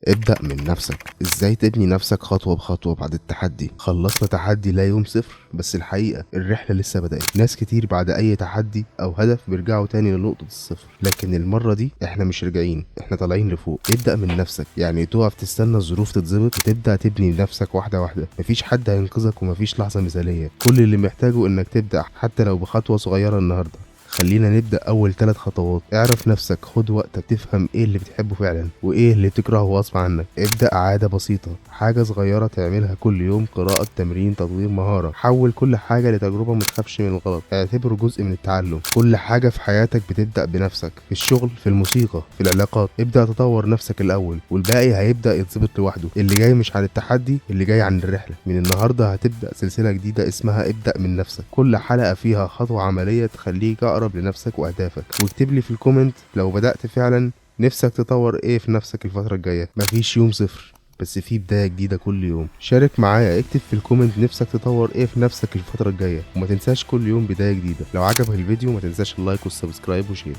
ابدأ من نفسك. ازاي تبني نفسك خطوة بخطوة بعد التحدي. خلصنا تحدي لا يوم صفر، بس الحقيقة الرحلة لسه بدأت. ناس كتير بعد اي تحدي او هدف بيرجعوا تاني لنقطة الصفر، لكن المرة دي احنا مش راجعين، احنا طالعين لفوق. ابدأ من نفسك، يعني تقف تستنى الظروف تتظبط وتبدأ تبني نفسك واحدة واحدة. مفيش حد هينقذك ومفيش لحظة مثالية، كل اللي محتاجه انك تبدأ حتى لو بخطوة صغيرة النهاردة. خلينا نبدأ أول 3 خطوات. اعرف نفسك، خد وقتك تفهم ايه اللي بتحبه فعلا وايه اللي بتكرهه غصب عنك. ابدأ عادة بسيطة، حاجة صغيرة تعملها كل يوم، قراءة، تمرين، تطوير مهارة. حول كل حاجة لتجربة، متخافش من الغلط، اعتبره جزء من التعلم. كل حاجة في حياتك بتبدأ بنفسك، في الشغل، في الموسيقى، في العلاقات. ابدأ تطور نفسك الأول والباقي هيبدأ يتظبط لوحده. اللي جاي مش عن التحدي، اللي جاي عن الرحلة. من النهاردة هتبدأ سلسلة جديدة اسمها ابدأ من نفسك، كل حلقة فيها خطوة عملية تخليك أقرب لنفسك وأهدافك. واكتب لي في الكومنت لو بدأت فعلا، نفسك تطور ايه في نفسك الفترة الجاية. مفيش يوم صفر، بس في بداية جديدة كل يوم. شارك معايا، اكتب في الكومنت نفسك تطور ايه في نفسك الفترة الجاية، وما تنساش كل يوم بداية جديدة. لو عجبك الفيديو ما تنساش اللايك والسبسكرايب وشير.